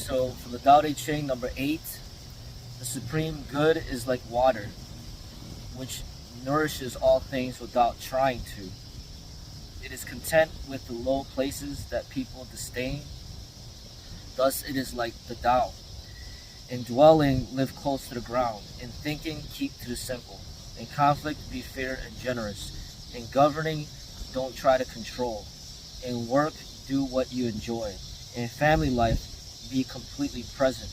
So for the Tao Te Ching number 8, the supreme good is like water, which nourishes all things without trying to. It is content with the low places that people disdain. Thus it is like the Tao. In dwelling, live close to the ground. In thinking, keep to the simple. In conflict, be fair and generous. In governing, don't try to control. In work, do what you enjoy. In family life, be completely present.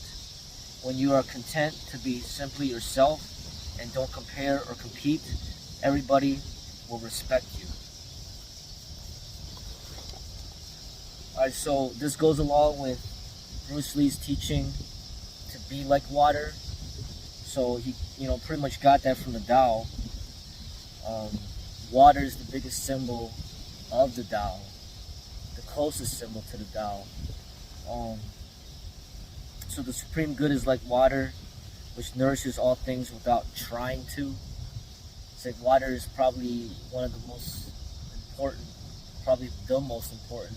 When you are content to be simply yourself and don't compare or compete, everybody will respect you. Alright, so this goes along with Bruce Lee's teaching to be like water. So he, pretty much got that from the Tao. Water is the biggest symbol of the Tao, the closest symbol to the Tao. So the supreme good is like water, which nourishes all things without trying to. It's like water is probably one of the most important, probably the most important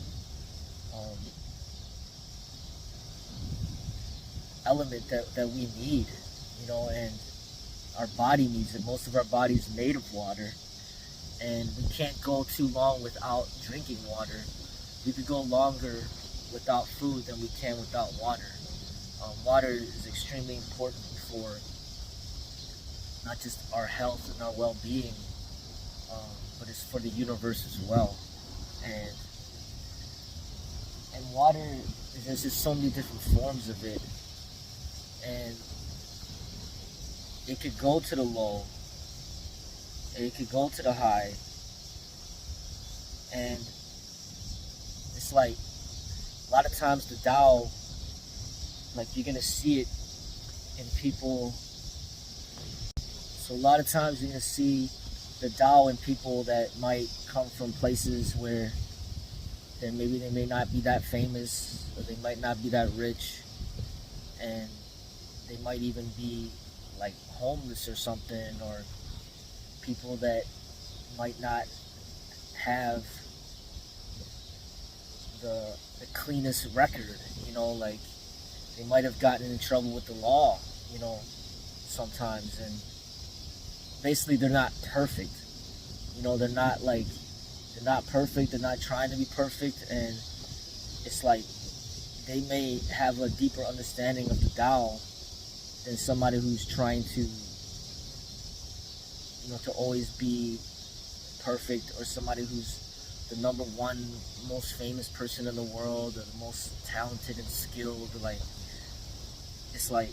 element that we need, and our body needs it. Most of our body is made of water, and we can't go too long without drinking water. We could go longer without food than we can without water. Water is extremely important for not just our health and our well-being, but it's for the universe as well. And water, there's just so many different forms of it, and it could go to the low, it could go to the high, and it's like a lot of times the Tao, like you're gonna see it in people. So a lot of times you're gonna see the Tao in people that might come from places where maybe they may not be that famous, or they might not be that rich, and they might even be like homeless or something, or people that might not have the cleanest record, like they might have gotten in trouble with the law, sometimes, and basically they're not perfect. They're not perfect, they're not trying to be perfect, and it's like they may have a deeper understanding of the Tao than somebody who's trying to, to always be perfect, or somebody who's the number one most famous person in the world, or the most talented and skilled. Like, it's like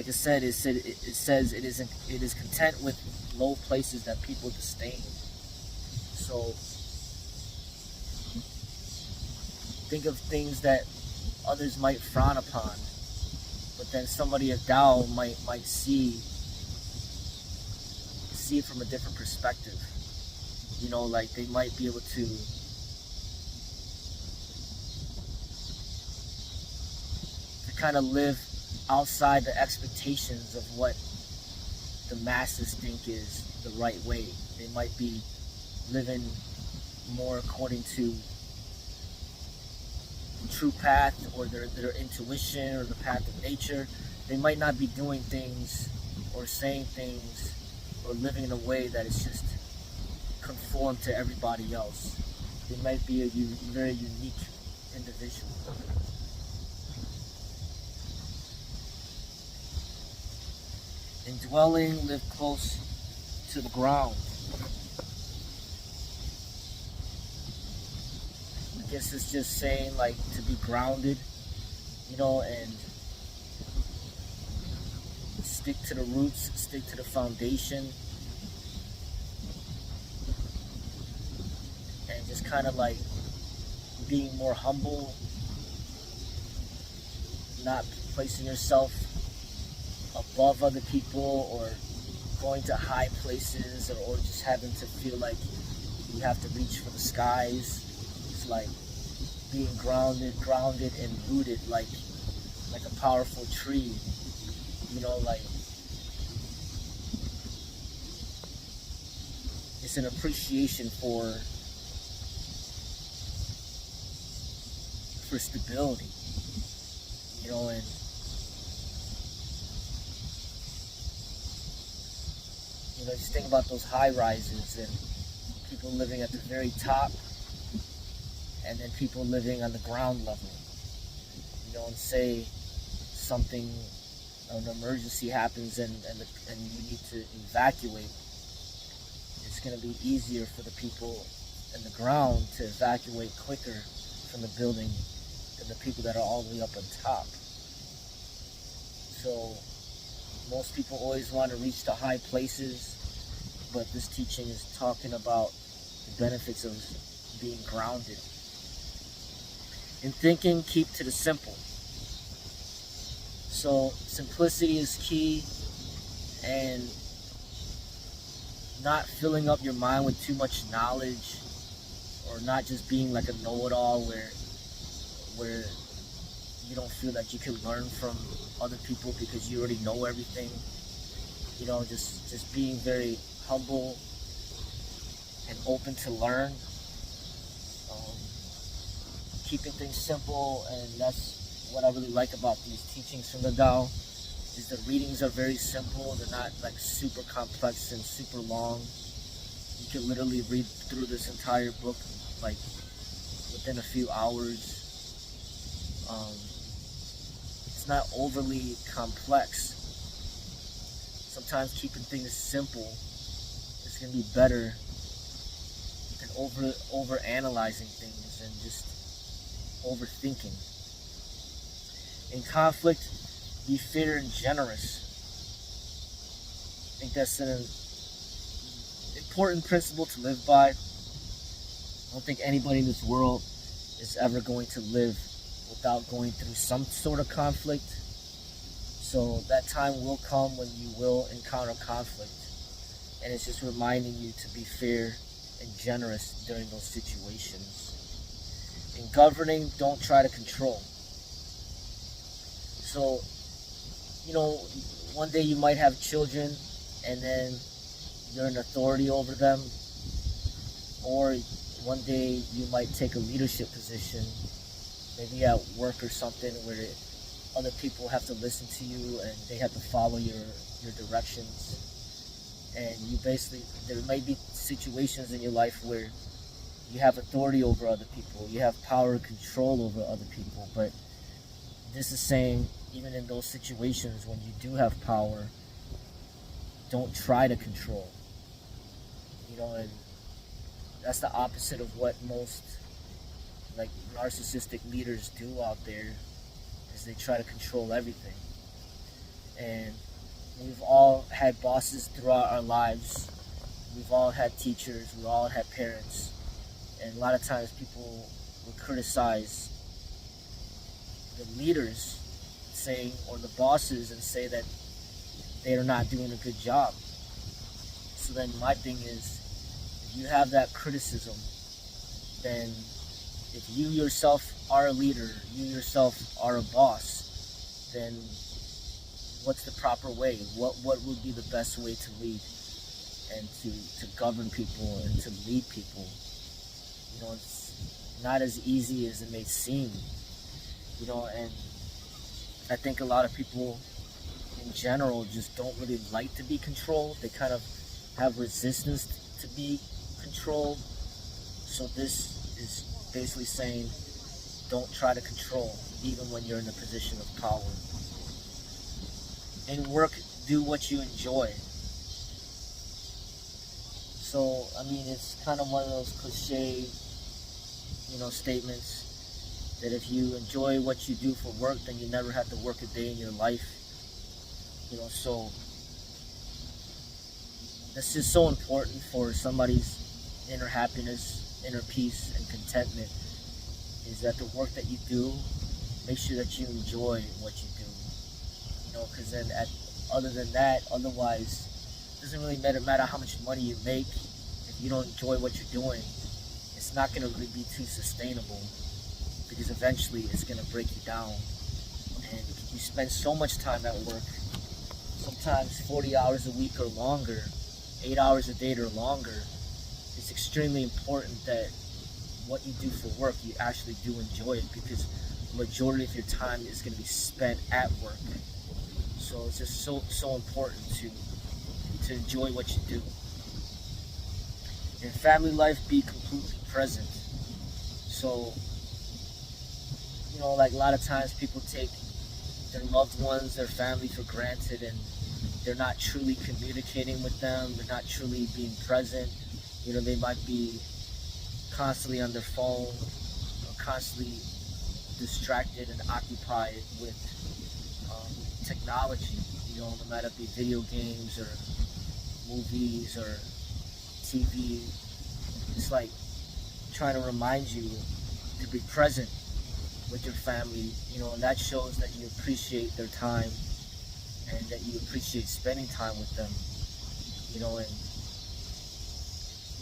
I said, it says it is content with low places that people disdain. So think of things that others might frown upon, but then somebody at Tao might see it from a different perspective. Like they might be able to kind of live outside the expectations of what the masses think is the right way. They might be living more according to the true path, or their intuition, or the path of nature. They might not be doing things or saying things or living in a way that is just conform to everybody else. They might be a very unique individual. In dwelling, live close to the ground. I guess it's just saying like to be grounded, and stick to the roots, stick to the foundation, and just kind of like being more humble, not placing yourself above other people, or going to high places, or just having to feel like you have to reach for the skies. It's like being grounded and rooted like a powerful tree, like it's an appreciation for for stability, and just think about those high rises and people living at the very top, and then people living on the ground level, and say something, an emergency happens and you need to evacuate. It's going to be easier for the people in the ground to evacuate quicker from the building than the people that are all the way up on top. So most people always want to reach the high places, but this teaching is talking about the benefits of being grounded. In thinking, keep to the simple. So simplicity is key, and not filling up your mind with too much knowledge, or not just being like a know-it-all where you don't feel that you can learn from other people because you already know everything. Just being very humble and open to learn. Keeping things simple, and that's what I really like about these teachings from the Tao, is the readings are very simple. They're not like super complex and super long. You can literally read through this entire book like within a few hours. It's not overly complex. Sometimes keeping things simple is going to be better than over analyzing things and just overthinking. In conflict, be fair and generous. I think that's an important principle to live by. I don't think anybody in this world is ever going to live without going through some sort of conflict. So that time will come when you will encounter conflict. And it's just reminding you to be fair and generous during those situations. In governing, don't try to control. So, one day you might have children and then you're an authority over them. Or one day you might take a leadership position, maybe at work or something, where other people have to listen to you and they have to follow your directions. And there may be situations in your life where you have authority over other people, you have power and control over other people, but this is saying, even in those situations when you do have power, don't try to control. And that's the opposite of what most narcissistic leaders do out there, is they try to control everything. And we've all had bosses throughout our lives. We've all had teachers, we've all had parents. And a lot of times people will criticize the leaders or the bosses and say that they are not doing a good job. So then my thing is, if you have that criticism, then if you yourself are a leader, you yourself are a boss, then what's the proper way? What would be the best way to lead and to govern people and to lead people? It's not as easy as it may seem, and I think a lot of people in general just don't really like to be controlled. They kind of have resistance to be controlled. So this is basically saying, don't try to control, even when you're in a position of power. In work, do what you enjoy. So, it's kind of one of those cliche, statements that if you enjoy what you do for work, then you never have to work a day in your life. So this is so important for somebody's inner happiness, inner peace, and contentment, is that the work that you do, make sure that you enjoy what you do. Because then other than that, otherwise, it doesn't really matter how much money you make. If you don't enjoy what you're doing, it's not going to really be too sustainable, because eventually it's going to break you down. And you spend so much time at work, sometimes 40 hours a week or longer, 8 hours a day or longer. It's extremely important that what you do for work, you actually do enjoy it, because the majority of your time is going to be spent at work. So it's just so important to enjoy what you do. In family life, be completely present. So, like a lot of times people take their loved ones, their family for granted, and they're not truly communicating with them. They're not truly being present. They might be constantly on their phone, or constantly distracted and occupied with technology. No matter if it be video games or movies or TV. It's like trying to remind you to be present with your family, and that shows that you appreciate their time and that you appreciate spending time with them,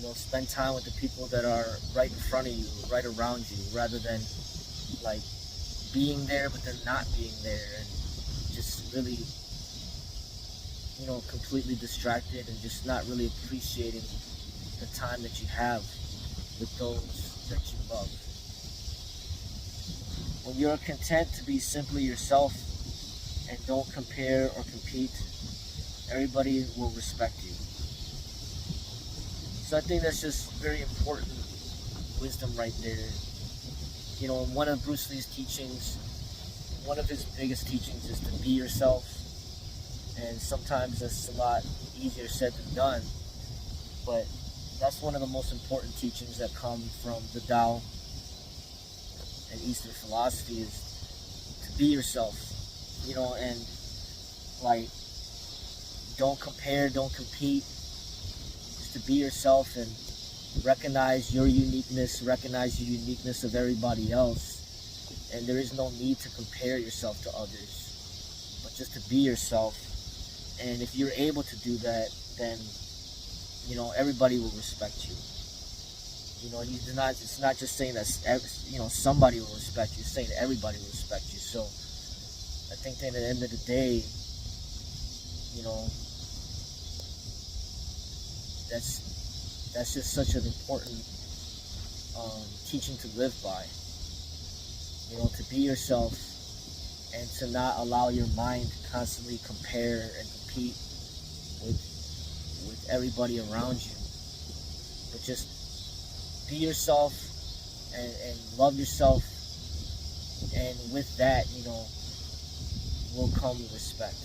and spend time with the people that are right in front of you, right around you, rather than like being there but then not being there, and just really completely distracted and just not really appreciating the time that you have with those that you love. When you're content to be simply yourself and don't compare or compete, everybody will respect you. So I think that's just very important wisdom right there. In one of Bruce Lee's teachings, one of his biggest teachings is to be yourself. And sometimes that's a lot easier said than done. But that's one of the most important teachings that come from the Tao and Eastern philosophy, is to be yourself. And like, don't compare, don't compete. Just to be yourself and recognize your uniqueness, recognize the uniqueness of everybody else. And there is no need to compare yourself to others, but just to be yourself. And if you're able to do that, then everybody will respect you. It's not just saying that somebody will respect you. It's saying that everybody will respect you. So I think that at the end of the day, that's just such an important teaching to live by. To be yourself and to not allow your mind to constantly compare and compete with everybody around you, but just be yourself and love yourself, and with that will come respect.